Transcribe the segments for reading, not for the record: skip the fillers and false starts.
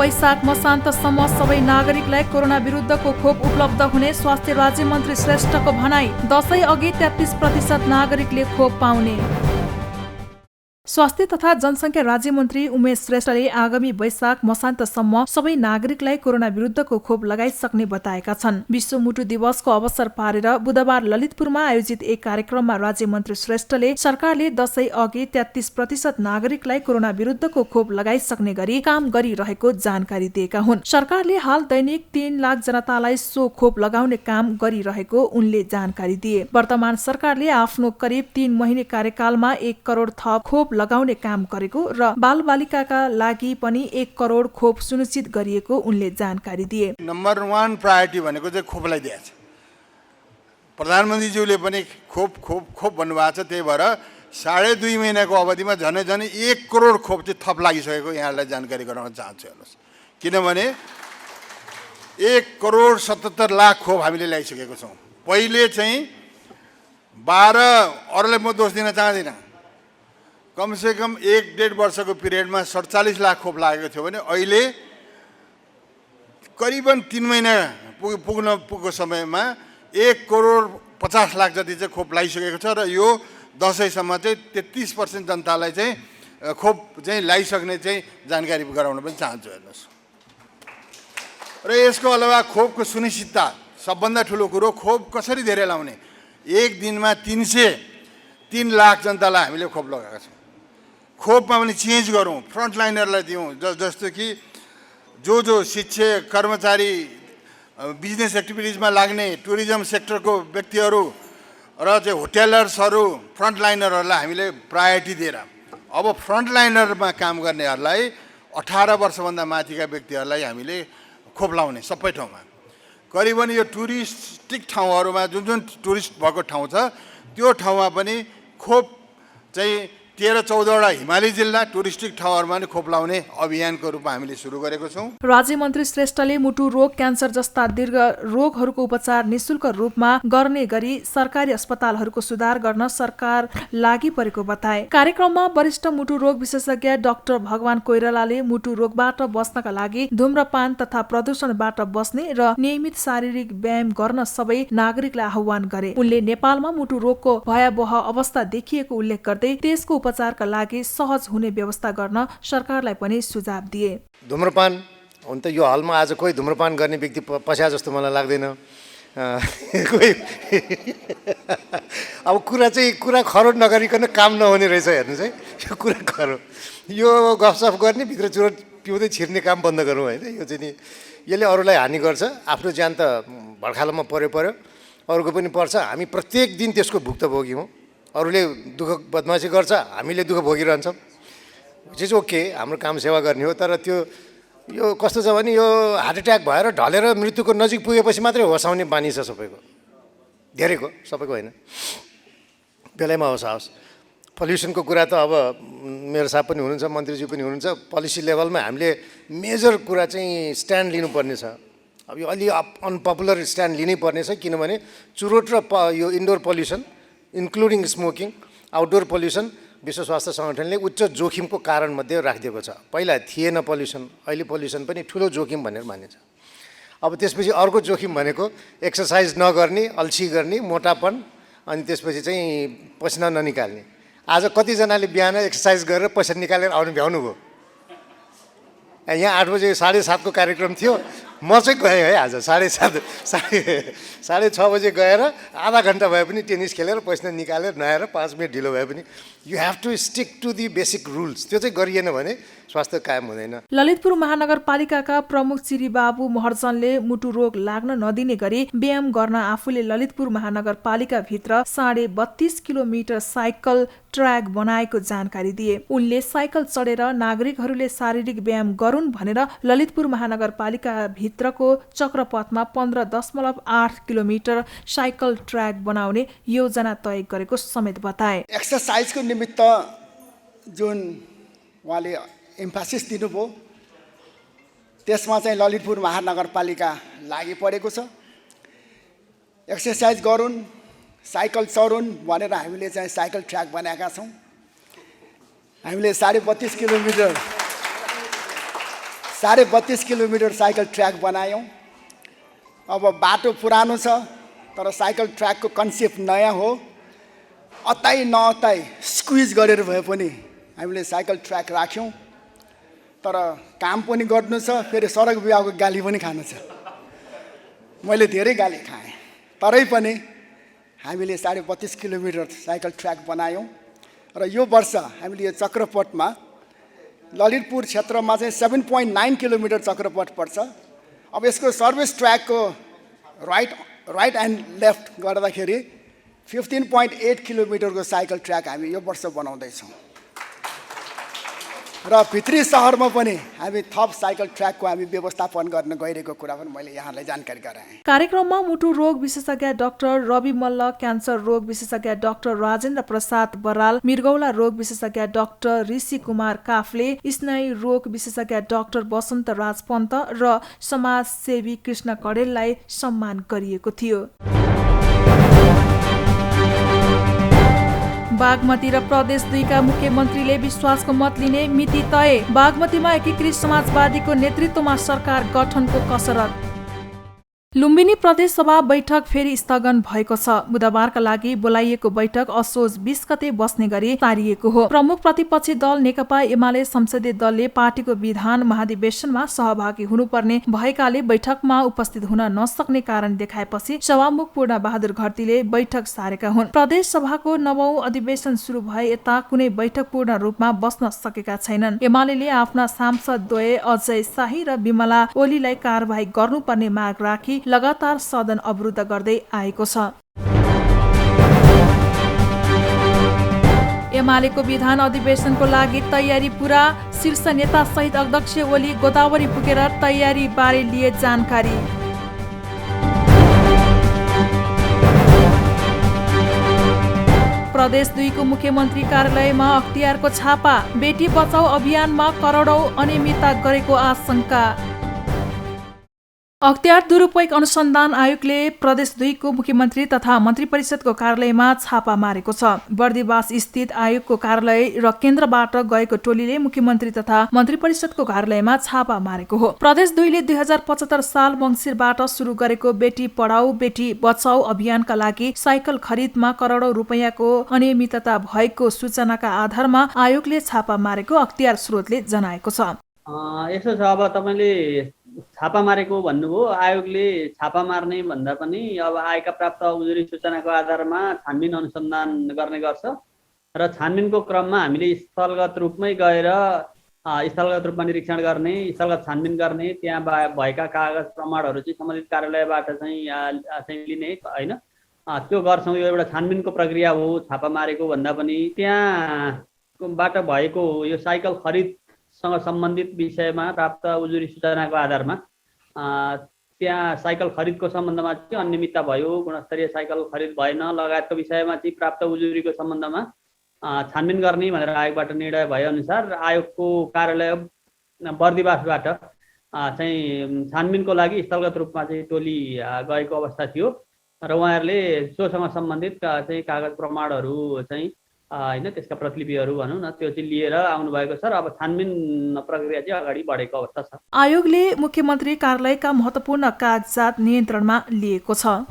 वैशाख मसान्तसम्म सबै नागरिकलाई कोरोना विरुद्धको खोप उपलब्ध हुने स्वास्थ्य राज्य मन्त्री श्रेष्ठको भनाई। दशैं अघि 33% नागरिकले खोप पाउने। स्वास्थ्य तथा जनसङ्ख्या राज्य मन्त्री उमेश श्रेष्ठले आगामी वैशाख मसान्तसम्म सबै नागरिकलाई कोरोना विरुद्धको खोप लगाइसक्ने बताएका छन्। विश्व मुटु दिवसको अवसर पारेर बुधबार ललितपुरमा आयोजित एक कार्यक्रममा राज्य मन्त्री श्रेष्ठले सरकारले दशैं अघि 33% नागरिकलाई कोरोना विरुद्धको खोप लगाइसक्ने गरी काम गरिरहेको जानकारी दिएका हुन्। सरकारले हाल दैनिक 3 लाख जनतालाई सो खोप लगाउने काम गरिरहेको उनले जानकारी दिए। वर्तमान सरकारले आफ्नो करिब 3 महिने कार्यकालमा 1 करोड थप खोप लगाउने काम गरेको र बालबालिकाका लागि पनि 1 करोड खोप सुनिश्चित गरिएको उनले जानकारी दिए। नम्बर 1 प्रायोरिटी भनेको चाहिँ खोपलाई दिएको छ। प्रधानमन्त्रीज्यूले पनि खोप खोप खोप भन्नुभएको छ। त्यही भएर 2.5 महिनाको अवधिमा झनै 1 करोड खोप चाहिँ थप लागिसकेको यहाँलाई जानकारी गराउन चाहन्छु। हेर्नुहोस्, किनभने 1 करोड 77 लाख खोप हामीले ल्याइसकेको छौँ। पहिले चाहिँ 12 अरूलाई म दोष दिन चाहदिनँ, कमसेकम 1.5 वर्षको पिरियडमा 47 लाख खोप लागेको थियो भने अहिले करिबन 3 महिना पुग्नको समयमा 1 करोड 50 लाख जति चाहिँ खोप लगाइसकेको छ र यो दशैंसम्म चाहिँ 33% जनतालाई चाहिँ खोप चाहिँ लगाइसक्ने चाहिँ जानकारी गराउन पनि चाहन्छु। हेर्नुहोस्, र यसको अलावा खोपको सुनिश्चितता सबभन्दा ठुलो कुरो, खोप कसरी धेरै लाउने। एक दिनमा 303 लाख जनतालाई हामीले खोप लगाएका छौँ। खोपमा पनि चेन्ज गरौँ, फ्रन्टलाइनरलाई दिउँ। जस्तो कि जो शिक्षक, कर्मचारी, बिजनेस एक्टिभिटिजमा लाग्ने, टुरिज्म सेक्टरको व्यक्तिहरू र चाहिँ होटेलर्सहरू, फ्रन्टलाइनरहरूलाई हामीले प्रायोरिटी दिएर अब फ्रन्टलाइनरमा काम गर्नेहरूलाई 18 वर्षभन्दा माथिका व्यक्तिहरूलाई हामीले खोप लाउने सबै ठाउँमा। करिबन यो टुरिस्टिक ठाउँहरूमा जुन टुरिस्ट भएको ठाउँ छ त्यो ठाउँमा पनि खोप चाहिँ 13-14वटा हिमाली जिल्ला टुरिस्टिक ठाउँहरूमा पनि खोप लाउने अभियानको रूपमा हामीले सुरु गरेको छौँ। राज्य मन्त्री श्रेष्ठले मुटु रोग, क्यान्सर जस्ता दीर्घ रोगहरूको उपचार निशुल्क रूपमा गर्ने गरी सरकारी अस्पतालहरूको सुधार गर्न सरकार लागि परेको बताए। कार्यक्रममा वरिष्ठ मुटु रोग विशेषज्ञ डाक्टर भगवान कोइरालाले मुटु रोगबाट बस्नका लागि धूम्रपान तथा प्रदूषणबाट बस्ने र नियमित शारीरिक व्यायाम गर्न सबै नागरिकलाई आह्वान गरे। उनले नेपालमा मुटु रोगको भयावह अवस्था देखिएको उल्लेख गर्दै त्यसको उपचारका लागि सहज हुने व्यवस्था गर्न सरकारलाई पनि सुझाव दिए। धूम्रपान हुन त यो हालमा आज कोही धूम्रपान गर्ने व्यक्ति पस्या जस्तो मलाई लाग्दैन। कोही अब कुरा खरोड नगरिकन काम नहुने रहेछ। हेर्नुहोस् है, यो कुरा खरो, यो गफसफ गर्ने भित्र चुरोट पिउँदै छिर्ने काम बन्द गरौँ होइन। यो चाहिँ नि यसले अरूलाई हानि गर्छ। आफ्नो ज्यान त भड्खालोमा पर्यो, अरूको पनि पर्छ। हामी प्रत्येक दिन त्यसको भुक्तभोगी हौँ। अरूले दुःख बदमासी गर्छ, हामीले दुःख भोगिरहन्छौँ। चिज ओके, हाम्रो काम सेवा गर्ने हो। तर त्यो यो कस्तो छ भने यो हार्ट एट्याक भएर ढलेर मृत्युको नजिक पुगेपछि मात्रै होसाउने बानी छ सबैको, धेरैको, सबैको होइन। बेलैमा होस्। पल्युसनको कुरा त अब मेरो साहब पनि हुनुहुन्छ, मन्त्रीज्यू पनि हुनुहुन्छ। पोलिसी लेभलमा हामीले मेजर कुरा चाहिँ स्ट्यान्ड लिनुपर्ने छ। अब यो अलि अनपपुलर स्ट्यान्ड लिनै पर्ने छ, किनभने चुरोट र यो indoor pollution including smoking, outdoor pollution विश्व स्वास्थ्य सङ्गठनले उच्च जोखिमको कारणमध्ये राखिदिएको छ। पहिला थिएन पल्युसन, अहिले पल्युसन पनि ठुलो जोखिम भनेर मानिन्छ। अब त्यसपछि अर्को जोखिम भनेको एक्सर्साइज नगर्ने, अल्छी गर्ने, मोटापन, अनि त्यसपछि चाहिँ पसिना ननिकाल्ने। आज कतिजनाले बिहान एक्सर्साइज गरेर पैसा निकालेर भ्याउनु भयो। यहाँ 8 बजे 7:30 को कार्यक्रम थियो, म चाहिँ गएँ है। आज 7:30 6:30 बजे गएर आधा घन्टा भए पनि टेनिस खेलेर पैसा निकालेर नआएर 5 मिनट ढिलो भए पनि you have to stick to the basic rules. त्यो चाहिँ गरिएन भने स्वास्थ्य कायम हुँदैन। ललितपुर महानगरपालिकाका प्रमुख चिरीबाबु महर्जनले मुटु रोग लाग्न नदिने गरी व्यायाम गर्न आफूले ललितपुर महानगरपालिका भित्र 32.5 किलोमिटर साइकल ट्र्याक बनाएको जानकारी दिए। उनले साइकल चढेर नागरिकहरूले शारीरिक व्यायाम गरून् भनेर ललितपुर महानगरपालिका भित्रको चक्रपथमा 15.8 किलोमिटर साइकल ट्र्याक बनाउने योजना तय गरेको समेत बताए। एक्सरसाइजको निमित्त जुन उहाँले एम्फासिस दिनुभयो त्यसमा चाहिँ ललितपुर महानगरपालिका लागि परेको छ। एक्सरसाइज गरून्, साइकल चढुन् भनेर हामीले चाहिँ साइकल ट्र्याक बनाएका छौँ। हामीले 32.5 किलोमिटर 32.5 किलोमिटर साइकल ट्र्याक बनायौँ। अब बाटो पुरानो छ तर साइकल ट्र्याकको कन्सेप्ट नयाँ हो। अताई नअताई स्क्विज गरेर भए पनि हामीले साइकल ट्र्याक राख्यौँ। तर काम पनि गर्नु छ, फेरि सडक विभागको गाली पनि खानु छ। मैले धेरै गाली खाएँ, तरै पनि हामीले 32.5 किलोमिटर साइकल ट्र्याक बनायौँ। र यो वर्ष हामीले यो चक्रपथमा ललितपुर क्षेत्रमा चाहिँ 7.9 किलोमिटर चक्रपथ पर्छ। अब यसको सर्भिस ट्र्याकको राइट एन्ड लेफ्ट गर्दाखेरि 15.8 किलोमिटरको साइकल ट्र्याक हामी यो वर्ष बनाउँदैछौँ। र भित्री सहरमा पनि हामी थप साइकल ट्र्याकको हामी व्यवस्थापन गर्न गइरहेको कुरा पनि मैले यहाँलाई जानकारी गराएँ। कार्यक्रममा मुटु रोग विशेषज्ञ डाक्टर रवि मल्ल, क्यान्सर रोग विशेषज्ञ डाक्टर राजेन्द्र प्रसाद बराल, मृगौला रोग विशेषज्ञ डाक्टर ऋषि कुमार काफले, स्नायु रोग विशेषज्ञ डाक्टर वसन्त राज पन्त र समाजसेवी कृष्ण कडेललाई सम्मान गरिएको थियो। बागमती र प्रदेश 2 का मुख्यमन्त्रीले विश्वासको मत लिने मिति तय। बागमतीमा एकीकृत समाजवादीको नेतृत्वमा सरकार गठनको कसरत। लुम्बिनी प्रदेश सभा बैठक फेरि स्थगन भएको छ। बुधबारका लागि बोलाइएको बैठक असोज 20 गते बस्ने गरी तारिएको हो। प्रमुख प्रतिपक्षी दल नेकपा एमाले संसदीय दलले पार्टीको विधान महाधिवेशनमा सहभागी हुनुपर्ने भएकाले बैठकमा उपस्थित हुन नसक्ने कारण देखाएपछि सभामुख पूर्ण बहादुर घरतीले बैठक सारेका हुन्। प्रदेश सभाको 9औं अधिवेशन सुरु भए यता कुनै बैठक पूर्ण रूपमा बस्न सकेका छैनन्। एमालेले आफ्ना सांसद द्वय अजय शाही र विमला ओलीलाई कारबाही गर्नुपर्ने माग राखी लगातार सदन अवरुद्ध गर्दै आएको छ। एमालेको विधान अधिवेशनको लागि तयारी पूरा। शीर्ष नेता सहित अध्यक्ष ओली गोदावरी पुगेर तयारी बारे लिए जानकारी। प्रदेश 2 को मुख्यमन्त्री कार्यालयमा अख्तियारको छापा। बेटी बचाऊ अभियानमा करोडौं अनियमितता गरेको आशंका। अख्तियार दुरुपयोग अनुसन्धान आयोगले प्रदेश 2 को मुख्यमन्त्री तथा मन्त्री परिषदको कार्यालयमा छापा मारेको छ। बर्दिवास स्थित आयोगको कार्यालय र केन्द्रबाट गएको टोलीले मुख्यमन्त्री तथा मन्त्री परिषदको कार्यालयमा छापा मारेको हो। प्रदेश 2 ले 2075 साल मङ्सिरबाट सुरु गरेको बेटी पढाऊ बेटी बचाऊ अभियानका लागि साइकल खरिदमा करोडौं रुपैयाँको अनियमितता भएको सूचनाका आधारमा आयोगले छापा मारेको अख्तियार स्रोतले जनाएको छ। यसो छ, अब तपाईँले छापा मारेको भन्नुभयो। आयोगले छापा मार्ने भन्दा पनि अब आएका प्राप्त उजुरी सूचनाको आधारमा छानबिन अनुसन्धान गर्ने गर्छ र छानबिनको क्रममा हामीले स्थलगत रूपमै गएर स्थलगत रूपमा निरीक्षण गर्ने, स्थलगत छानबिन गर्ने, त्यहाँ भएका कागज प्रमाणहरू चाहिँ सम्बन्धित कार्यालयबाट चाहिँ लिने होइन, त्यो गर्छौँ। यो एउटा छानबिनको प्रक्रिया हो। छापा मारेको भन्दा पनि त्यहाँबाट भएको यो साइकल खरिद सँग सम्बन्धित विषयमा प्राप्त उजुरी सूचनाको आधारमा त्यहाँ साइकल खरिदको सम्बन्धमा चाहिँ अनियमितता भयो, गुणस्तरीय साइकल खरिद भएन लगायतको विषयमा चाहिँ प्राप्त उजुरीको सम्बन्धमा छानबिन गर्ने भनेर आयोगबाट निर्णय भए अनुसार आयोगको कार्यालय बर्दिवासबाट चाहिँ छानबिनको लागि स्थलगत रूपमा चाहिँ टोली गएको अवस्था थियो र उहाँहरूले सोसँग सम्बन्धित चाहिँ कागज प्रमाणहरू चाहिँ होइन, त्यसका प्रतिलिपिहरू भनौँ न, त्यो चाहिँ लिएर आउनुभएको छ र अब छानबिन प्रक्रिया चाहिँ अगाडि बढेको अवस्था छ। आयोगले मुख्यमन्त्री कार्यालयका महत्त्वपूर्ण कागजात नियन्त्रणमा लिएको छ।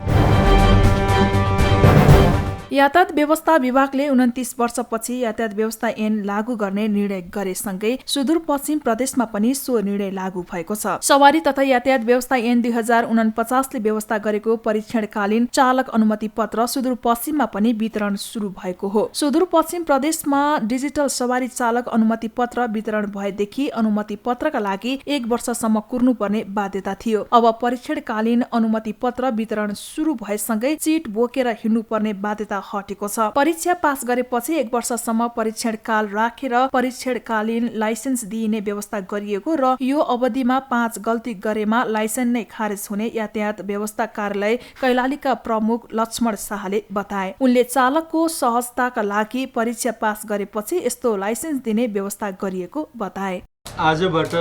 यातायात व्यवस्था विभागले 29 वर्षपछि यातायात व्यवस्था ऐन लागू गर्ने निर्णय गरेसँगै सुदूरपश्चिम प्रदेशमा पनि सो निर्णय लागू भएको छ। सवारी तथा यातायात व्यवस्था ऐन 2049 ले व्यवस्था गरेको परीक्षणकालीन चालक अनुमति पत्र सुदूरपश्चिममा पनि वितरण सुरु भएको हो। सुदूरपश्चिम प्रदेशमा डिजिटल सवारी चालक अनुमति पत्र वितरण भएदेखि अनुमति पत्रका लागि 1 वर्षसम्म कुर्नुपर्ने बाध्यता थियो। अब परीक्षणकालीन अनुमति पत्र वितरण सुरु भएसँगै चिट बोकेर हिँड्नुपर्ने बाध्यता हटेको छ। परीक्षा पास गरेपछि 1 वर्षसम्म परीक्षण काल राखेर परीक्षणकालीन लाइसेन्स दिइने व्यवस्था गरिएको र यो अवधिमा 5 गल्ती गरेमा लाइसेन्स नै खारेज हुने यातायात व्यवस्था कार्यालय कैलालीका प्रमुख लक्ष्मण शाहले बताए। उनले चालकको सहजताका लागि परीक्षा पास गरेपछि यस्तो लाइसेन्स दिने व्यवस्था गरिएको बताए। आजबाट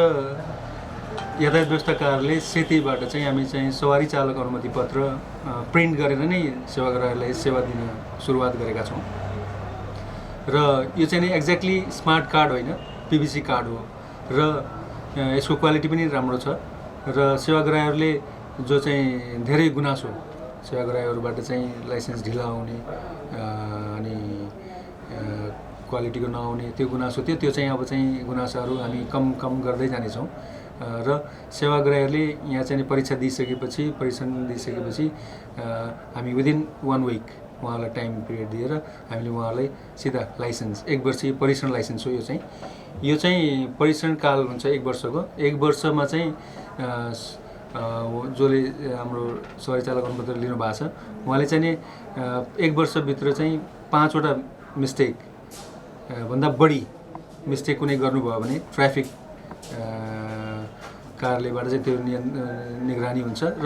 यातायात व्यवस्था कार्यालय सेतीबाट चाहिँ हामी चाहिँ सवारी चालक अनुमति पत्र प्रिन्ट गरेर नै सेवाग्राहीलाई सेवा दिन सुरुवात गरेका छौँ र यो चाहिँ नि एक्ज्याक्टली स्मार्ट कार्ड होइन, पिभिसी कार्ड हो र यसको क्वालिटी पनि राम्रो छ र सेवाग्राहीहरूले जो चाहिँ धेरै गुनासो सेवाग्राहीहरूबाट चाहिँ लाइसेन्स ढिला आउने अनि क्वालिटीको नआउने त्यो गुनासो थियो, त्यो चाहिँ अब चाहिँ गुनासोहरू हामी कम गर्दै जानेछौँ र सेवाग्राहीहरूले यहाँ चाहिँ परीक्षण दिइसकेपछि हामी विदिन 1 विक उहाँलाई टाइम पिरियड दिएर हामीले उहाँलाई सिधा लाइसेन्स 1 वर्षीय परीक्षण लाइसेन्स हो। यो चाहिँ परीक्षण काल हुन्छ 1 वर्षको। 1 वर्षमा चाहिँ जसले हाम्रो सवारी चालक अनुमति लिनु भएको छ उहाँले चाहिँ नि 1 वर्षभित्र चाहिँ 5 वटा मिस्टेक भन्दा बढी मिस्टेक कुनै गर्नुभयो भने ट्राफिक कार्यालयबाट चाहिँ त्यो निगरानी हुन्छ र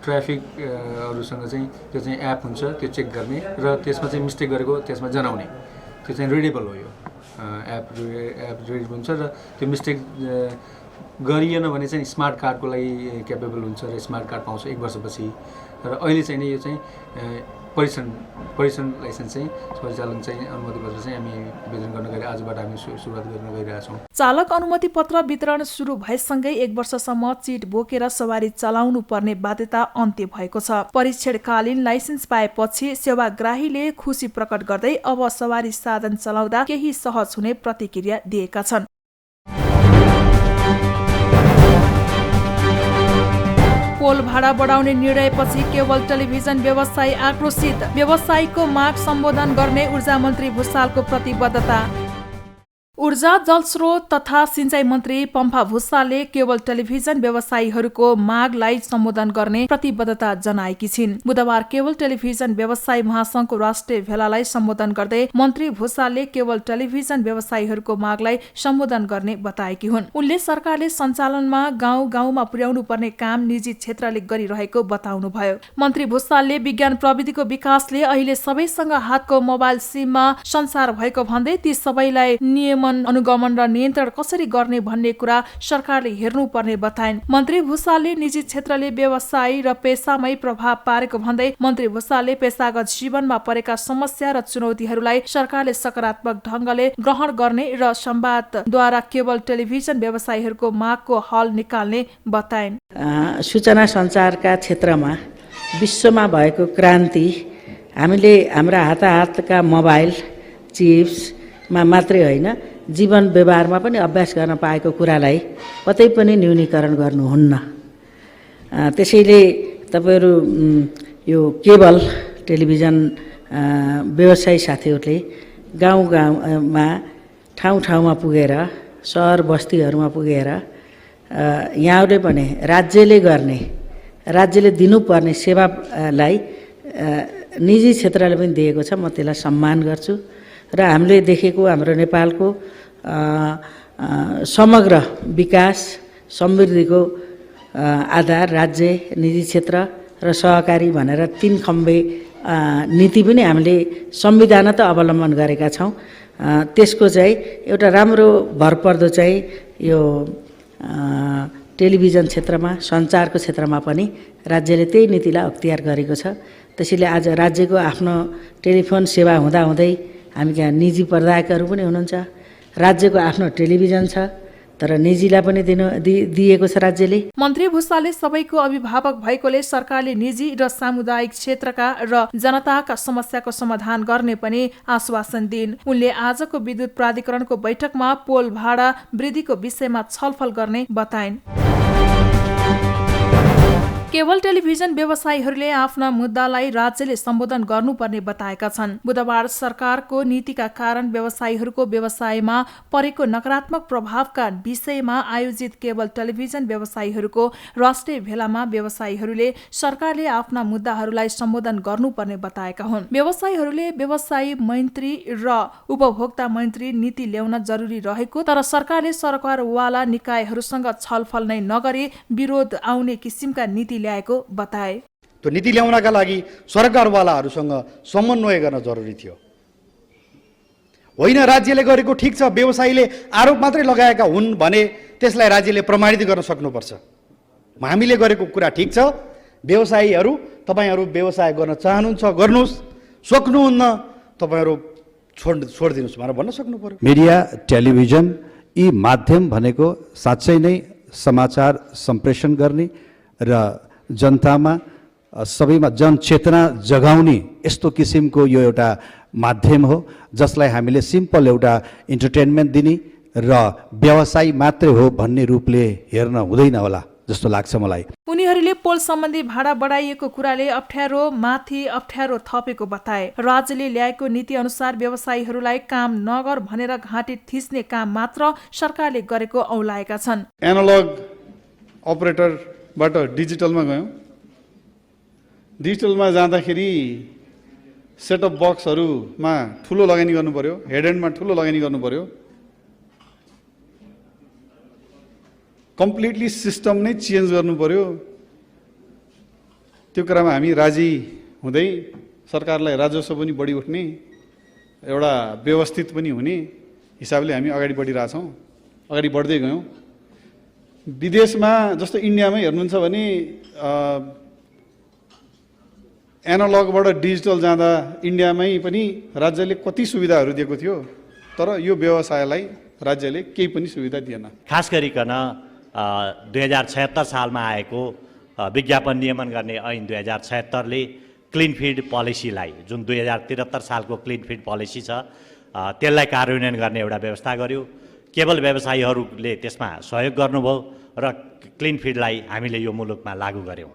ट्राफिकहरूसँग चाहिँ त्यो चाहिँ एप हुन्छ, त्यो चेक गर्ने र त्यसमा चाहिँ मिस्टेक गरेको त्यसमा जनाउने, त्यो चाहिँ रिडेबल हो। यो एप रिडेबल हुन्छ र त्यो मिस्टेक गरिएन भने चाहिँ स्मार्ट कार्डको लागि क्यापेबल हुन्छ र स्मार्ट कार्ड पाउँछ 1 वर्षपछि। र अहिले चाहिँ नि यो चाहिँ परीक्षण लाइसेन्स चाहिँ सवारी चालक चाहिँ अनुमति पत्र चाहिँ हामी वितरण गर्न गएर आजबाट हामी सुरुवात गर्न गइरहेछौँ। चालक अनुमति पत्र वितरण सुरु भएसँगै 1 वर्षसम्म चिट बोकेर सवारी चलाउनु पर्ने बाध्यता अन्त्य भएको छ। परीक्षणकालीन लाइसेन्स पाएपछि सेवाग्राहीले खुसी प्रकट गर्दै अब सवारी साधन चलाउँदा केही सहज हुने प्रतिक्रिया दिएका छन्। पोल भाडा बढाउने निर्णयपछि केबल टेलिभिजन व्यवसायी आक्रोशित। व्यवसायीको माग सम्बोधन गर्ने ऊर्जा मन्त्री भुसालको प्रतिबद्धता। ऊर्जा जलस्रोत तथा सिंचाई मन्त्री पम्फा भुसालले केबल टेलिभिजन व्यवसायीहरूको मागलाई सम्बोधन गर्ने प्रतिबद्धता जनाएकी छिन्। बुधबार केबल टेलिभिजन व्यवसायी महासंघको राष्ट्रिय भेलालाई सम्बोधन गर्दै मन्त्री भुसालले केबल टेलिभिजन व्यवसायीहरूको मागलाई सम्बोधन गर्ने बताएकी हुन्। उनले सरकारले सञ्चालनमा गाउँ-गाउँमा पुर्याउनु पर्ने काम निजी क्षेत्रले गरिरहेको बताउनुभयो। मन्त्री भुसालले विज्ञान प्रविधिको विकासले अहिले सबैसँग हातको मोबाइल सिममा संसार भएको भन्दै ती सबैलाई नियम अनुगमन र नियन्त्रण कसरी गर्ने भन्ने कुरा सरकारले हेर्नुपर्ने बताइन्। मन्त्री भुसालले निजी क्षेत्रले व्यवसाय र पेसामै प्रभाव पारेको भन्दै मन्त्री भुसालले पेसागत जीवनमा परेका समस्या र चुनौतीहरूलाई सरकारले सकारात्मक ढंगले ग्रहण गर्ने र संवादद्वारा केबल टेलिभिजन व्यवसायीहरूको मागको हल निकाल्ने बताइन्। सूचना सञ्चारका क्षेत्रमा विश्वमा भएको क्रान्ति हामीले हाम्रा हातका मोबाइल चिप्समा मात्रै होइन जीवन व्यवहारमा पनि अभ्यास गर्न पाएको कुरालाई कतै पनि न्यूनीकरण गर्नुहुन्न। त्यसैले तपाईहरु यो केबल टेलिभिजन व्यवसायी साथीहरूले गाउँमा ठाउँमा पुगेर शहर बस्तीहरूमा पुगेर यहाँहरूले पनि राज्यले दिनुपर्ने सेवालाई निजी क्षेत्रले पनि दिएको छ। म त्यसलाई सम्मान गर्छु र हामीले देखेको हाम्रो नेपालको समग्र विकास समृद्धिको आधार राज्य, निजी क्षेत्र र सहकारी भनेर 3 खम्बे नीति पनि हामीले संविधान त अवलम्बन गरेका छौँ। त्यसको चाहिँ एउटा राम्रो भरपर्दो चाहिँ यो टेलिभिजन क्षेत्रमा सञ्चारको क्षेत्रमा पनि राज्यले त्यही नीतिलाई अख्तियार गरेको छ। त्यसैले आज राज्यको आफ्नो टेलिफोन सेवा हुँदाहुँदै हामी यहाँ निजी प्रदायकहरू पनि हुनुहुन्छ। राज्यको आफ्नो टेलिभिजन छ तर निजीलाई पनि दिएको छ राज्यले। मन्त्री भुसालले सबैको अभिभावक भएकोले सरकारले निजी र सामुदायिक क्षेत्रका र जनताका समस्याको समाधान गर्ने पनि आश्वासन दिइन्। उनले आजको विद्युत प्राधिकरणको बैठकमा पोल भाडा वृद्धिको विषयमा छलफल गर्ने बताइन्। केबल टेलिभिजन व्यवसायीहरूले आफ्ना मुद्दालाई राज्यले सम्बोधन गर्नुपर्ने बताएका छन्। बुधबार सरकारको नीतिका कारण व्यवसायीहरूको व्यवसायमा परेको नकारात्मक प्रभावका विषयमा आयोजित केबल टेलिभिजन व्यवसायीहरूको राष्ट्रिय भेलामा व्यवसायीहरूले सरकारले आफ्ना मुद्दाहरूलाई सम्बोधन गर्नुपर्ने बताएका हुन्। व्यवसायीहरूले व्यवसायी मैत्री र उपभोक्ता मैत्री नीति ल्याउन जरुरी रहेको तर सरकारले सरकारवाला निकायहरूसँग छलफल नै नगरी विरोध आउने किसिमका नीति ल्याएको बताए। त्यो नीति ल्याउनका लागि सरकारवालाहरूसँग समन्वय गर्न जरुरी थियो। होइन राज्यले गरेको ठिक छ, व्यवसायीले आरोप मात्रै लगाएका हुन् भने त्यसलाई राज्यले प्रमाणित गर्न सक्नुपर्छ। हामीले गरेको कुरा ठिक छ, व्यवसायीहरू तपाईहरू व्यवसाय गर्न चाहनुहुन्छ गर्नुस्, सक्नुहुन्न तपाईहरू छोडिदिनुस् भनेर भन्न सक्नु पर्यो। मिडिया टेलिभिजन यी माध्यम भनेको साँच्चै नै समाचार सम्प्रेषण गर्ने र जनतामा सबैमा जनचेतना जगाउने यस्तो किसिमको यो एउटा माध्यम हो जसलाई हामीले सिम्पल एउटा इन्टरटेनमेन्ट दिने र व्यवसाय मात्रै हो भन्ने रूपले हेर्न हुँदैन होला जस्तो लाग्छ मलाई। उनीहरूले पोल सम्बन्धी भाडा बढाइएको कुराले अप्ठ्यारो माथि अप्ठ्यारो थपेको बताए। राज्यले ल्याएको नीति अनुसार व्यवसायीहरूलाई काम नगर भनेर घाँटी थिच्ने काम मात्र सरकारले गरेको औलाएका छन्। एनालग अपरेटरबाट डिजिटलमा गयौँ। डिजिटलमा जाँदाखेरि सेटअप बक्सहरूमा ठुलो लगानी गर्नु पर्यो, हेड एन्डमा ठुलो लगानी गर्नु पर्यो। कम्प्लिटली सिस्टम नै चेन्ज गर्नु पर्यो। त्यो कुरामा हामी राजी हुँदै सरकारलाई राजस्व पनि बढी उठ्ने, एउटा व्यवस्थित पनि हुने हिसाबले हामी अगाडि बढिरहेछौँ, अगाडि बढ्दै गयौँ। विदेशमा जस्तो इन्डियामै हेर्नुहुन्छ भने एनालगबाट डिजिटल जाँदा इन्डियामै पनि राज्यले कति सुविधाहरू दिएको थियो, तर यो व्यवसायलाई राज्यले केही पनि सुविधा दिएन। खास गरिकन 2076 सालमा आएको विज्ञापन नियमन गर्ने ऐन 2076ले क्लिन फिड पोलिसीलाई, जुन 2073 सालको क्लिन फिड पोलिसी छ, त्यसलाई कार्यान्वयन गर्ने एउटा व्यवस्था गर्यो। केवल व्यवसायीहरूले त्यसमा सहयोग गर्नुभयो र क्लिन फिडलाई हामीले यो मुलुकमा लागू गऱ्यौँ।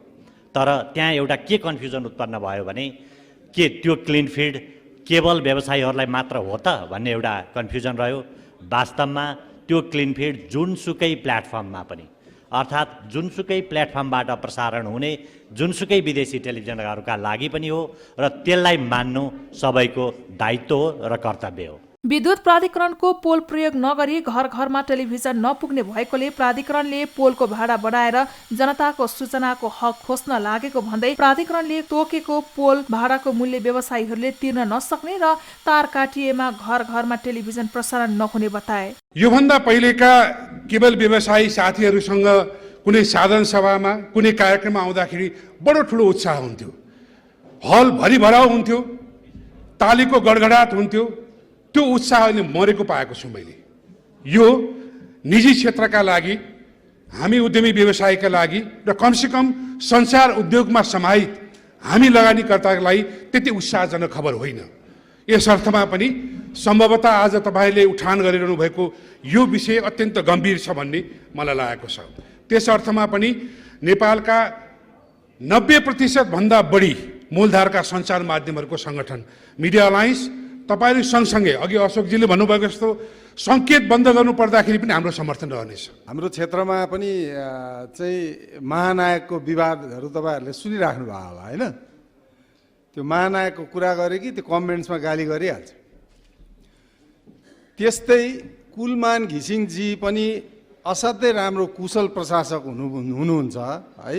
तर त्यहाँ एउटा के कन्फ्युजन उत्पन्न भयो भने के त्यो क्लिन फिड केवल व्यवसायीहरूलाई मात्र हो त भन्ने एउटा कन्फ्युजन रह्यो। वास्तवमा त्यो क्लिन फिड जुनसुकै प्लेटफर्ममा पनि, अर्थात् जुनसुकै प्लेटफर्मबाट प्रसारण हुने जुनसुकै विदेशी टेलिभिजनहरूका लागि पनि हो र त्यसलाई मान्नु सबैको दायित्व हो र कर्तव्य हो। विद्युत प्राधिकरणको पोल प्रयोग नगरी घर घरमा टेलिभिजन नपुग्ने भएकोले प्राधिकरणले पोलको भाडा बढाएर जनताको सूचनाको हक खोज्न लागेको भन्दै प्राधिकरणले तोकेको पोल भाडाको मूल्य व्यवसायीहरूले तिर्न नसक्ने र तार काटिएमा घर घरमा टेलिभिजन प्रसारण नहुने बताए। योभन्दा पहिलेका केवल व्यवसायी साथीहरूसँग कुनै साधन सभामा कुनै कार्यक्रममा आउँदाखेरि बडो ठुलो उत्साह हुन्थ्यो, हल भरिभराउ हुन्थ्यो, तालीको गडगडाट हुन्थ्यो। त्यो उत्साह अहिले मरेको पाएको छु मैले। यो निजी क्षेत्रका लागि, हामी उद्यमी व्यवसायका लागि र कमसेकम संचार उद्योगमा समाहित हामी लगानीकर्तालाई त्यति उत्साहजनक खबर होइन। यस अर्थमा पनि सम्भवतः आज तपाईँले उठान गरिरहनु भएको यो विषय अत्यन्त गम्भीर छ भन्ने मलाई लागेको छ। त्यस अर्थमा पनि नेपालका 90% भन्दा बढी मूलधारका सञ्चार माध्यमहरूको सङ्गठन मिडिया अलायन्स, तपाईँहरू सँगसँगै अघि अशोकजीले भन्नुभएको जस्तो सङ्केत बन्द गर्नु पर्दाखेरि पनि हाम्रो समर्थन रहनेछ। हाम्रो क्षेत्रमा पनि चाहिँ महानायकको विवादहरू तपाईँहरूले सुनिराख्नु भयो होला होइन? त्यो महानायकको कुरा गरे कि त्यो कमेन्ट्समा गाली गरिहाल्छ। त्यस्तै कुलमान घिसिङजी पनि असाध्यै राम्रो कुशल प्रशासक हुनुहुन्छ है,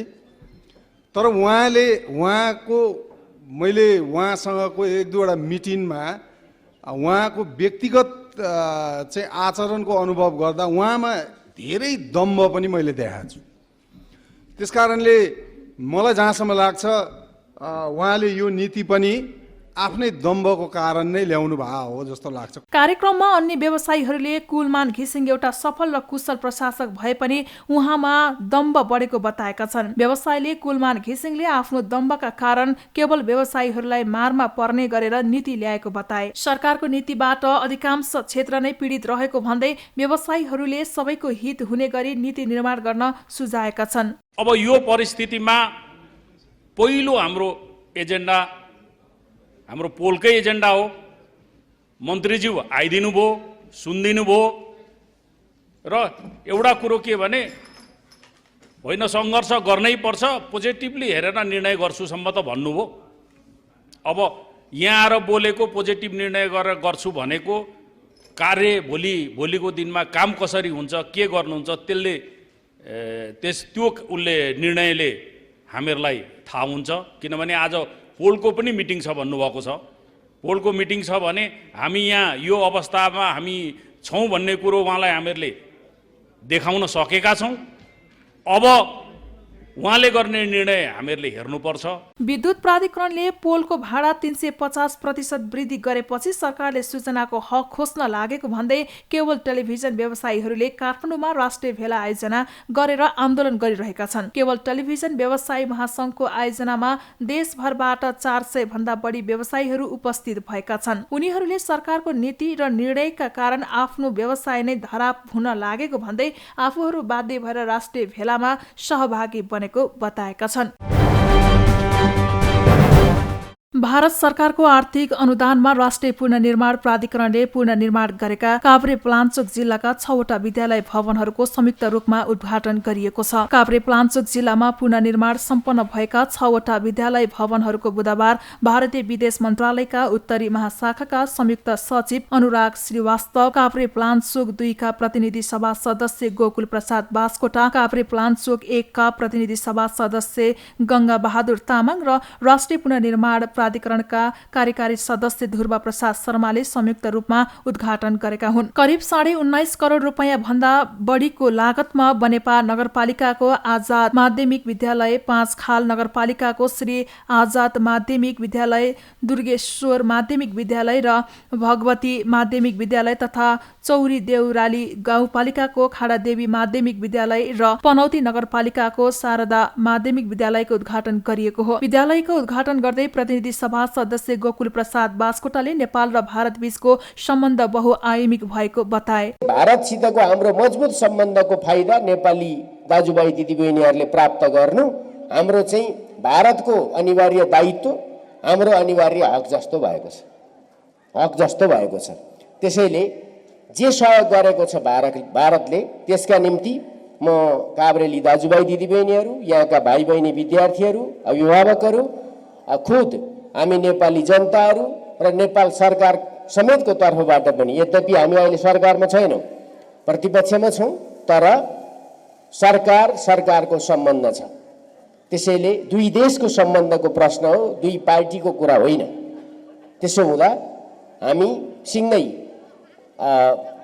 तर मैले उहाँसँगको एक दुईवटा मिटिङमा उहाँको व्यक्तिगत चाहिँ आचरणको अनुभव गर्दा उहाँमा धेरै दम्भ पनि मैले देखाएको छु। त्यसकारणले मलाई जहाँसम्म लाग्छ उहाँले यो नीति पनि आफ्नै दम्भको कारण नै ल्याउनु भएको हो जस्तो लाग्छ। कार्यक्रममा अन्य व्यवसायीहरूले कुलमान घिसिङ एउटा सफल र कुशल प्रशासक भए पनि उहाँमा दम्भ बढेको बताएका छन्। व्यवसायीले कुलमान घिसिङले आफ्नो दम्भका कारण केवल व्यवसायीहरूलाई मारमा पर्ने गरेर नीति ल्याएको बताए। सरकारको नीतिबाट अधिकांश क्षेत्र नै पीडित रहेको भन्दै व्यवसायीहरूले सबैको हित हुने गरी नीति निर्माण गर्न सुझाएका छन्। अब यो परिस्थितिमा पहिलो हाम्रो एजेन्डा हाम्रो पोलकै एजेन्डा हो। मन्त्रीज्यू आइदिनु भयो, सुनिदिनु भयो र एउटा कुरो के भने होइन सङ्घर्ष गर्नै पर्छ, पोजिटिभली हेरेर निर्णय गर्छुसम्म त भन्नुभयो। अब यहाँ आएर बोलेको पोजिटिभ निर्णय गरेर गर्छु भनेको कार्य भोलिको दिनमा काम कसरी हुन्छ, के गर्नुहुन्छ त्यो उसले निर्णयले हामीहरूलाई थाहा हुन्छ। किनभने आज पोलको पनि मिटिङ छ भन्नुभएको छ। पोलको मिटिङ छ भने हामी यहाँ यो अवस्थामा हामी छौँ भन्ने कुरो उहाँलाई हामीहरूले देखाउन सकेका छौँ। अब उहाँले गर्ने निर्णय हामीहरूले हेर्नुपर्छ। विद्युत प्राधिकरणले पोलको भाडा 350% वृद्धि गरेपछि सरकारले सूचनाको हक खोज्न लागेको भन्दै केवल टेलिभिजन व्यवसायीहरूले काठमाडौँमा राष्ट्रिय भेला आयोजना गरेर आन्दोलन गरिरहेका छन्। केवल टेलिभिजन व्यवसायी महासंघको आयोजनामा देशभरबाट 400 भन्दा बढी व्यवसायीहरू उपस्थित भएका छन्। उनीहरूले सरकारको नीति र निर्णयका कारण आफ्नो व्यवसाय नै धराप हुन लागेको भन्दै आफूहरू बाध्य भएर राष्ट्रिय भेलामा सहभागी बनेको बताएका छन्। भारत सरकारको आर्थिक अनुदानमा राष्ट्रिय पुनर्निर्माण प्राधिकरणले पुनर्निर्माण गरेका काभ्रेपलाञ्चोक जिल्लाका 6वटा विद्यालय भवनहरूको संयुक्त रूपमा उद्घाटन गरिएको छ। काभ्रेपलाञ्चोक जिल्लामा पुनर्निर्माण सम्पन्न भएका 6वटा विद्यालय भवनहरूको बुधबार भारतीय विदेश मन्त्रालयका उत्तरी महाशाखाका संयुक्त सचिव अनुराग श्रीवास्तव, काभ्रेपलाञ्चोक 2 का प्रतिनिधि सभा सदस्य गोकुल प्रसाद बास्कोटा, काभ्रेपलाञ्चोक 1 का प्रतिनिधि सभा सदस्य गंगा बहादुर तामाङ र राष्ट्रिय पुनर्निर्माण प्राधिकरणका कार्यकारी सदस्य ध्रुव प्रसाद शर्माले संयुक्त रूपमा उद्घाटन गरेका हुन्। करिब 19.5 करोड रुपैयाँ भन्दा बढीको लागतमा बनेपा नगरपालिकाको आजाद माध्यमिक विद्यालय, 5 खाल नगरपालिकाको श्री आजाद माध्यमिक विद्यालय, दुर्गेश्वर माध्यमिक विद्यालय र भगवती माध्यमिक विद्यालय तथा चौरी देउराली गाउँपालिकाको खाडादेवी माध्यमिक विद्यालय र पनौती नगरपालिकाको शारदा माध्यमिक विद्यालयको उद्घाटन गरिएको हो। विद्यालयको उद्घाटन गर्दै प्रतिनिधि सभा सदस्य गोकुल प्रसाद बास्कोटाले नेपाल र भारत बीचको सम्बन्ध बहुआयामिक भएको बताए। भारतसितको हाम्रो मजबुत सम्बन्धको फाइदा नेपाली दाजुभाइ दिदीबहिनीहरूले प्राप्त गर्नु हाम्रो चाहिँ भारतको अनिवार्य दायित्व, हाम्रो अनिवार्य हक जस्तो भएको छ। त्यसैले जे सहयोग गरेको छ भारतले त्यसका निम्ति म काभ्रेली दाजुभाइ दिदीबहिनीहरू, यहाँका भाइ बहिनी विद्यार्थीहरू, अभिभावकहरू, खुद हामी नेपाली जनताहरू र नेपाल सरकार समेतको तर्फबाट पनि, यद्यपि हामी अहिले सरकारमा छैनौँ, प्रतिपक्षमा छौँ, तर सरकारको सम्बन्ध छ। त्यसैले दुई देशको सम्बन्धको प्रश्न हो, दुई पार्टीको कुरा होइन। त्यसो हुँदा हामी सिँगै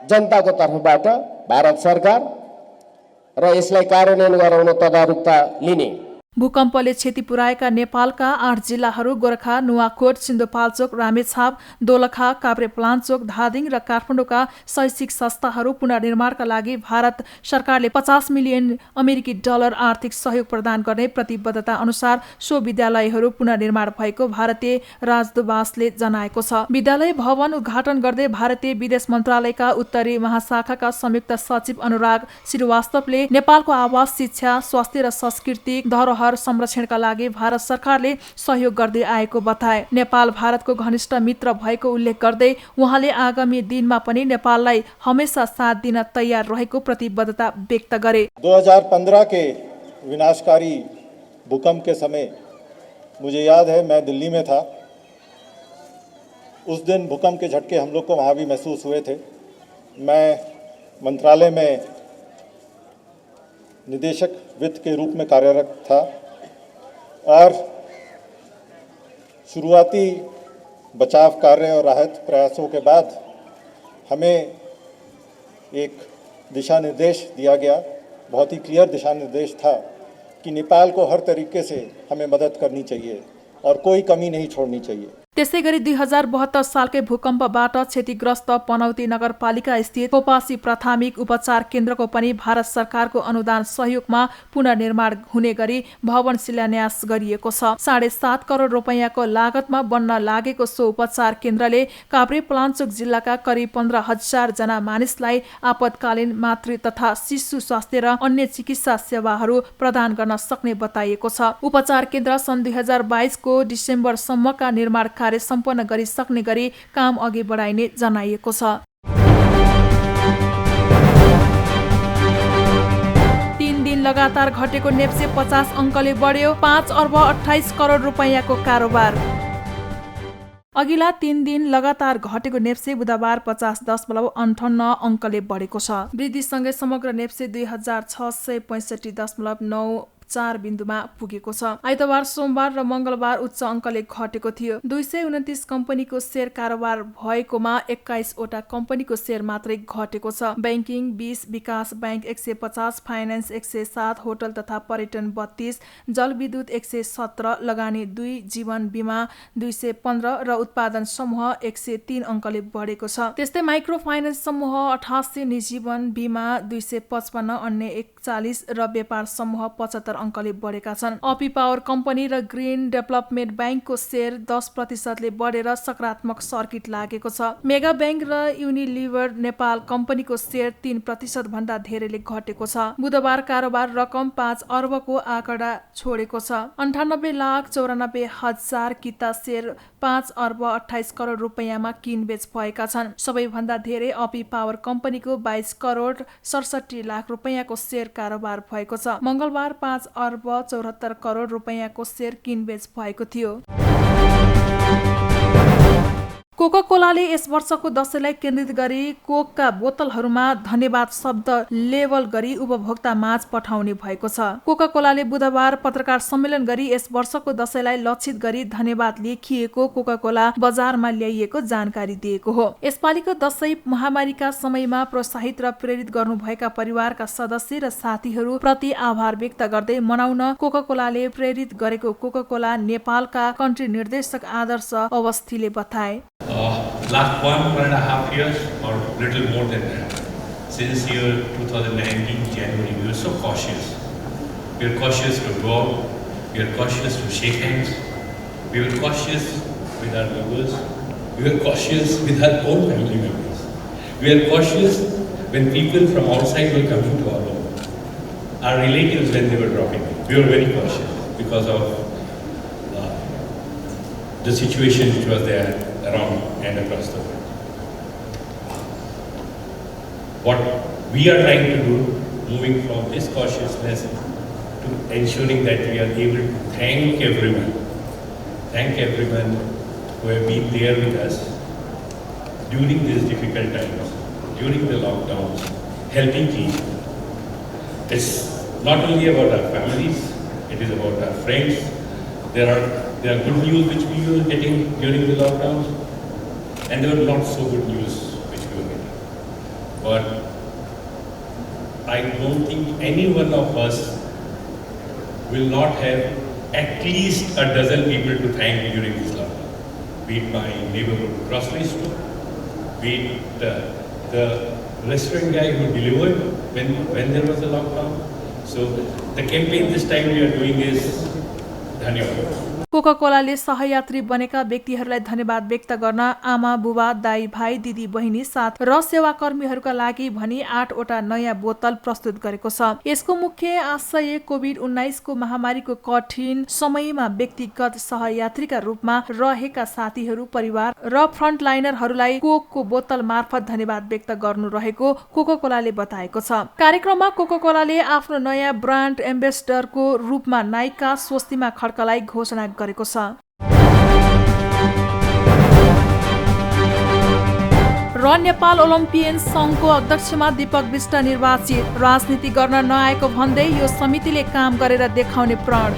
जनताको तर्फबाट भारत सरकार र यसलाई कार्यान्वयन गराउन तदारुकता लिने। भूकम्पले क्षति पुर्याएका नेपालका 8 जिल्लाहरू गोरखा, नुवाकोट, सिन्धुपाल्चोक, रामेछाप, दोलखा, काभ्रेपलाञ्चोक, धादिङ र काठमाडौँका शैक्षिक संस्थाहरू पुनर्निर्माणका लागि भारत सरकारले 50 मिलियन अमेरिकी डलर आर्थिक सहयोग प्रदान गर्ने प्रतिबद्धता अनुसार सो विद्यालयहरू पुनर्निर्माण भएको भारतीय राजदूतावासले जनाएको छ। विद्यालय भवन उद्घाटन गर्दै भारतीय विदेश मन्त्रालयका उत्तरी महाशाखाका संयुक्त सचिव अनुराग श्रीवास्तवले नेपालको आवास, शिक्षा, स्वास्थ्य र सांस्कृतिक धरोहर संरक्षणका लागि भारत सरकारले सहयोग गर्दै आएको बताए। नेपाल भारतको घनिष्ठ मित्र भएको उल्लेख गर्दै उहाँले आगामी दिनमा पनि नेपाललाई हमेशा साथ दिन तयार रहेको प्रतिबद्धता व्यक्त गरे। 2015 के विनाशकारी भूकंप के समय मुझे याद है, मैं दिल्ली में था। उस दिन भूकंप के झटके हम लोग को वहाँ भी महसूस हुए थे। मैं मंत्रालय में निदेशक वित्त के रूप में कार्यरत था और शुरुआती बचाव कार्य और राहत प्रयासों के बाद हमें एक दिशा निर्देश दिया गया, बहुत ही क्लियर दिशा निर्देश था कि नेपाल को हर तरीके से हमें मदद करनी चाहिए और कोई कमी नहीं छोड़नी चाहिए। त्यसैगरी 2072 सालकै भूकम्पबाट क्षतिग्रस्त पनौती नगरपालिका स्थित खोपासी प्राथमिक उपचार केन्द्रको पनि भारत सरकारको अनुदान सहयोगमा पुनर्निर्माण हुने गरी भवन शिलान्यास गरिएको छ। 7.5 करोड रुपैयाँको लागतमा बन्न लागेको सो उपचार केन्द्रले काभ्रेपलाञ्चोक जिल्लाका करिब 15,000 जना मानिसलाई आपतकालीन मातृ तथा शिशु स्वास्थ्य र अन्य चिकित्सा सेवाहरू प्रदान गर्न सक्ने बताइएको छ। उपचार केन्द्र सन् 2022 को डिसेम्बरसम्मका निर्माण कार्य सम्पन्न गरिसक्ने गरी काम अघि बढाइने जनाइएको छ। 3 दिन लगातार घटेको नेप्से 50 अङ्कले बढ्यो, 5 अर्ब 28 करोड रुपैयाँको कारोबार। अघिल्ला 3 दिन लगातार घटेको नेप्से बुधबार 50.58 अङ्कले बढेको छ। वृद्धिसँगै समग्र नेप्से 2665.94 4 बिन्दुमा पुगेको छ। आइतबार, सोमबार र मंगलबार उच्च अङ्कले घटेको थियो। 229 कम्पनीको शेयर कारोबार भएकोमा 21 वटा कम्पनीको शेयर मात्रै घटेको छ। बैंकिङ 20, विकास बैंक 150, फाइनान्स 107, होटल तथा पर्यटन 32, जलविद्युत 117, लगानी 2, जीवन बीमा 215 र उत्पादन समूह 103 अङ्कले बढेको छ। त्यस्तै माइक्रो फाइनान्स समूह 88, निजीवन बीमा 255, अन्य 41 र व्यापार समूह 75 अङ्कले बढेका छन्। अपी पावर कम्पनी र ग्रीन डेभलपमेन्ट बैंकको शेयर 10% बढेर सकारात्मक सर्किट लागेको छ। मेगा बैंक र युनिलिभर नेपाल कम्पनीको शेयर 3% भन्दा धेरैले घटेको छ। बुधबार कारोबार रकम 5 अर्बको आँकडा छोडेको छ। 98,94,000 किता शेयर 5 अर्ब 28 करोड रुपैयाँमा किनबेच भएका छन्। सबैभन्दा धेरै अपी पावर कम्पनीको 22 करोड 67 लाख रुपैयाँको शेयर कारोबार भएको छ। मंगलबार 5 अर्ब 74 करोड रुपैयाँको शेयर किनबेच भएको थियो। कोका कोलाले यस वर्षको दशैंलाई केन्द्रित गरी कोकका बोतलहरूमा धन्यवाद शब्द लेबल गरी उपभोक्ता माझ पठाउने भएको छ। कोका कोलाले बुधबार पत्रकार सम्मेलन गरी यस वर्षको दशैंलाई लक्षित गरी धन्यवाद लेखिएको कोका कोला बजारमा ल्याइएको जानकारी दिएको हो। यसपालिको दशैं महामारीका समयमा प्रोत्साहित र प्रेरित गर्नुभएका परिवारका सदस्य र साथीहरू प्रति आभार व्यक्त गर्दै मनाउन कोका कोलाले प्रेरित गरेको कोका कोला नेपालका कन्ट्री निर्देशक आदर्श अवस्थीले बताए। Last 1.5 years or little more than that, since year 2019 January, we were so cautious. We were cautious to go out, we were cautious to shake hands, we were cautious with our neighbors, we were cautious with our own family members. We were cautious when people from outside were coming to our home. Our relatives, when they were dropping in, we were very cautious because of the situation which was there around and across the world. What we are trying to do, moving from this cautiousness to ensuring that we are able to thank everyone who have been there with us during these difficult times, during the lockdowns, helping people. It's not only about our families, it is about our friends. There are good news which we were getting during the lockdowns, and there were not so good news which we were getting. But I don't think any one of us will not have at least a dozen people to thank during this lockdown. Be it my neighborhood grocery store, be it the restaurant guy who delivered when there was a lockdown. So the campaign this time we are doing is Dhanyawad. Coca कोलाले सहयात्री बनेका व्यक्तिहरूलाई धन्यवाद व्यक्त गर्न आमा बुबा दाई भाइ दिदी बहिनी साथ र सेवाकर्मीहरूका लागि भनी 8 वटा नयाँ बोतल प्रस्तुत गरेको छ। यसको मुख्य आशय कोभिड-19 को महामारीको कठिन समयमा व्यक्तिगत सहयात्रीका रूपमा रहेका साथीहरू, परिवार र फ्रन्टलाइनरहरूलाई कोकको बोतल मार्फत धन्यवाद व्यक्त गर्नु रहेको कोका कोलाले बताएको छ। कार्यक्रममा कोका कोलाले आफ्नो नयाँ ब्रान्ड एम्बेसडरको रूपमा नायिका स्वस्तिमा खड्कालाई घोषणा गरेको छ। र नेपाल ओलम्पियन संघको अध्यक्षमा दीपक बिष्ट निर्वाचित। राजनीति गर्न नआएको भन्दै यो समितिले काम गरेर देखाउने प्रण।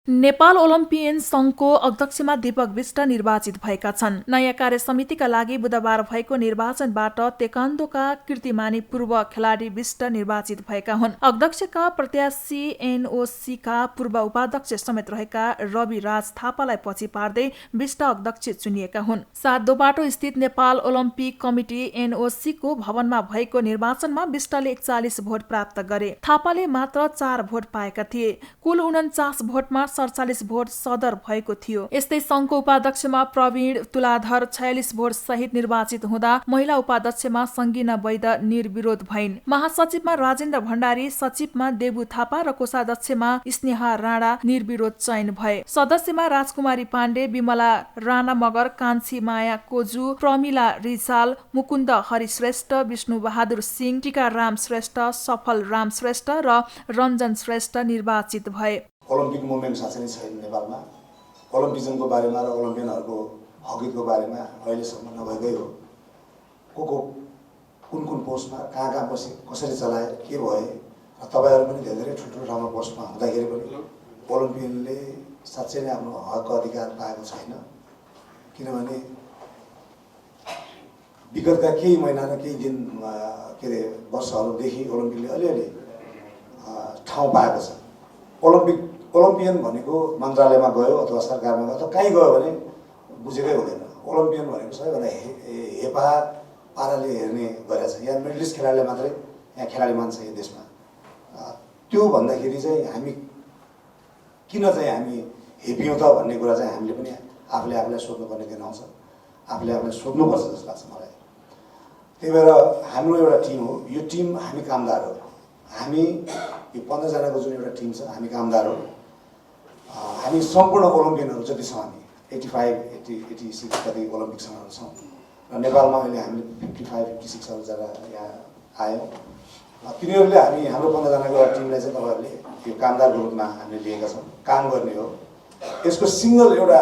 नेपाल ओलम्पियन संघको अध्यक्षमा दीपक बिष्ट निर्वाचित भएका छन्। नयाँ कार्य समितिका लागि बुधबार भएको निर्वाचनबाट तेक्वान्डोका कीर्तिमानी पूर्व खेलाडी बिष्ट निर्वाचित भएका हुन्। अध्यक्षका प्रत्याशी एनओसीका पूर्व उपाध्यक्ष समेत रहेका रवि राज थापालाई पछि पार्दै बिष्ट अध्यक्ष चुनिएका हुन्। 7 दोबाटो स्थित नेपाल ओलम्पिक कमिटी एनओसी को भवनमा भएको निर्वाचनमा बिष्टले 41 भोट प्राप्त गरे। थापाले मात्र 4 भोट पाएका थिए। कुल 49 भोटमा 47 भोट सदर भएको थियो। यस्तै संघको उपाध्यक्षमा प्रवीण तुलाधर 46 भोट सहित निर्वाचित हुँदा महिला उपाध्यक्षमा सङ्गीना वैद निर्विरोध भइन्। महासचिवमा राजेन्द्र भण्डारी, सचिवमा देबु थापा र कोषाध्यक्षमा स्नेहा राणा निर्विरोध चयन भए। सदस्यमा राजकुमारी पाण्डे, विमला राणा मगर, कान्छी माया कोजु, प्रमिला रिजाल, मुकुन्द हरिश्रेष्ठ, विष्णु बहादुर सिंह, टीकाराम श्रेष्ठ, सफल राम श्रेष्ठ र रञ्जन श्रेष्ठ निर्वाचित भए। ओलम्पिक मुभमेन्ट साँच्चै नै छैन नेपालमा। ओलम्पिजमको बारेमा र ओलम्पियनहरूको हकितको बारेमा अहिलेसम्म नभएकै हो। को कुन पोस्टमा कहाँ बसे, कसरी चलाए, के भए, र तपाईँहरू पनि धेरै धेरै ठुल्ठुलो ठाउँमा पोस्टमा हुँदाखेरि पनि ओलम्पियनले साँच्चै नै आफ्नो हक अधिकार पाएको छैन। किनभने विगतका केही महिना र केही दिन के अरे वर्षहरूदेखि ओलम्पिकले अलिअलि ठाउँ पाएको छ। ओलम्पियन भनेको मन्त्रालयमा गयो अथवा सरकारमा गयो अथवा कहीँ गयो भने बुझेकै हुँदैन। ओलम्पियन भनेको सबैभन्दा हेपा पाराले हेर्ने गरेको छ। यहाँ मिडल इस्ट खेलाडीले मात्रै यहाँ खेलाडी मान्छ यो देशमा। त्यो भन्दाखेरि चाहिँ हामी किन चाहिँ हामी हेपियौँ त भन्ने कुरा चाहिँ हामीले पनि आफूले आफूलाई सोध्नुपर्ने दिन आउँछ। आफूले आफूलाई सोध्नुपर्छ जस्तो लाग्छ मलाई। त्यही भएर हाम्रो एउटा टिम हो, यो टिम हामी कामदार हो। हामी यो 15 जनाको जुन एउटा टिम छ हामी कामदार हो। हामी सम्पूर्ण ओलम्पियनहरू जति छौँ हामी 85-86 कति ओलम्पिकसँगहरू छौँ र नेपालमा अहिले हामीले 55-56 जना यहाँ आयौँ। तिनीहरूले हाम्रो 15 जनाको एउटा टिमलाई चाहिँ तपाईँहरूले यो कामदारको रूपमा हामीले लिएका छौँ। काम गर्ने हो। यसको सिङ्गल एउटा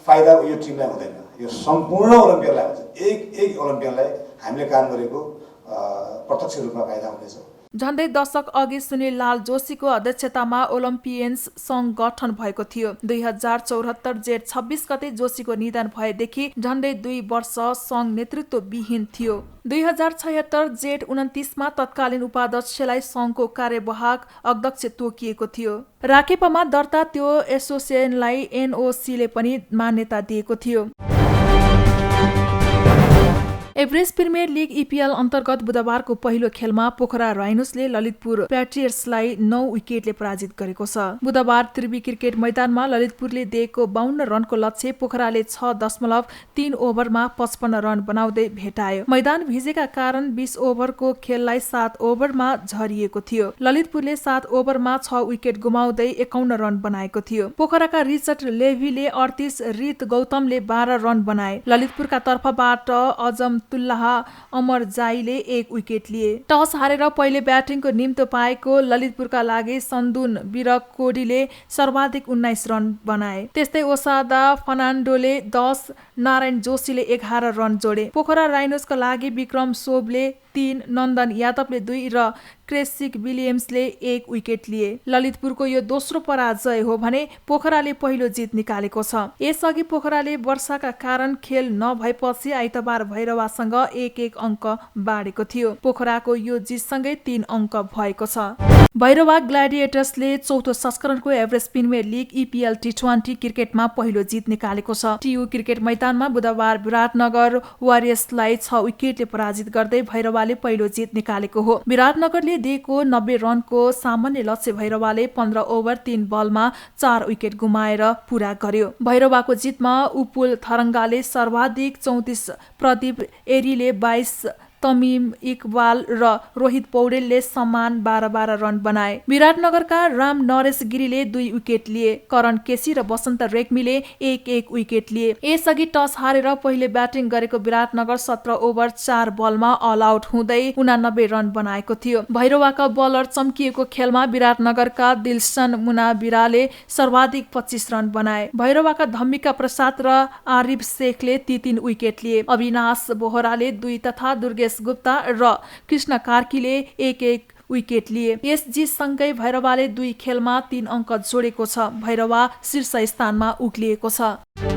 फाइदा यो टिमलाई हुँदैन, यो सम्पूर्ण ओलम्पियनलाई हुन्छ। एक ओलम्पियनलाई हामीले काम गरेको प्रत्यक्ष रूपमा फाइदा हुनेछ। झण्डै दशक अघि सुनिल लाल जोशीको अध्यक्षतामा ओलम्पियन्स सङ्घ गठन भएको थियो। 2074 जेठ 26 गते जोशीको निधन भएदेखि झण्डै 2 वर्ष सङ्घ नेतृत्वविहीन थियो। 2076 जेठ 29 मा तत्कालीन उपाध्यक्षलाई सङ्घको कार्यवाहक अध्यक्ष तोकिएको थियो। राखेपामा दर्ता त्यो एसोसिएसनलाई एनओसीले पनि मान्यता दिएको थियो। एभरेस्ट प्रिमियर लिग EPL अन्तर्गत बुधबारको पहिलो खेलमा पोखरा राइनोसले ललितपुर प्याट्रियट्सलाई 9 विकेटले पराजित गरेको छ। बुधबार त्रिवी क्रिकेट मैदानमा ललितपुरले दिएको 52 रनको लक्ष्य पोखराले 6.3 ओभरमा 55 रन बनाउँदै भेटायो। मैदान भिजेका कारण 20 ओभरको खेललाई 7 ओभरमा झरिएको थियो। ललितपुरले 7 ओभरमा 6 विकेट गुमाउँदै 51 रन बनाएको थियो। पोखराका रिचर्ड लेभीले 38, रित गौतमले 12 रन बनाए। ललितपुरका तर्फबाट अजम अमर जाईले 1 विकेट लिए। टस हारेर पहिले ब्याटिङको निम्तो पाएको ललितपुरका लागि सन्दुन विरक कोडीले सर्वाधिक 19 रन बनाए। त्यस्तै ओसादा फर्नान्डोले 10, नारायण जोशीले 11 रन जोडे। पोखरा राइनोसका लागि विक्रम सोबले 3, नन्दन यादवले 2 र क्रेसिक विलियम्सले 1 विकेट लिए। ललितपुरको यो दोस्रो पराजय हो भने पोखराले पहिलो जित निकालेको छ। यसअघि पोखराले वर्षाका कारण खेल नभएपछि आइतबार भैरवासँग 1-1 अङ्क बाँडेको थियो। पोखराको यो जितसँगै 3 अङ्क भएको छ। भैरवा ग्ल्याडिएटर्सले चौथो संस्करणको Everest premier league EPL T20 क्रिकेटमा पहिलो जित निकालेको छ। टियु क्रिकेट मैदानमा बुधबार विराटनगर वारियर्सलाई 6 विकेटले पराजित गर्दै भैरवाले पहिलो जित निकालेको हो। विराटनगरले दिएको 90 रनको सामान्य लक्ष्य भैरवाले 15 ओभर 3 बलमा 4 विकेट गुमाएर पूरा गर्यो। भैरवाको जितमा उपुल थरङ्गाले सर्वाधिक 34, प्रदीप एरीले 22, तमिम इकबाल र रोहित पौडेलले समान 12-12 रन बनाए। विराटनगरका राम नरेश गिरीले 2 विकेट लिए। करण केसी र बसन्त रेग्मीले 1-1 विकेट लिए। यसअघि टस हारेर पहिले ब्याटिङ गरेको विराटनगर 17 ओभर 4 बलमा अल आउट हुँदै 89 रन बनाएको थियो। भैरवाका बलर चम्किएको खेलमा विराटनगरका दिलसन मुनाबिराले सर्वाधिक 25 रन बनाए। भैरवाका धम्मिका प्रसाद र आरिफ शेखले 3 विकेट लिए। अविनाश बोहराले 2 तथा दुर्गेश गुप्ता र कृष्ण कार्कीले 1-1 विकेट लिए। यस जितसँगै भैरवाले 2 खेलमा 3 अङ्क जोडेको छ। भैरवा शीर्ष स्थानमा उक्लिएको छ।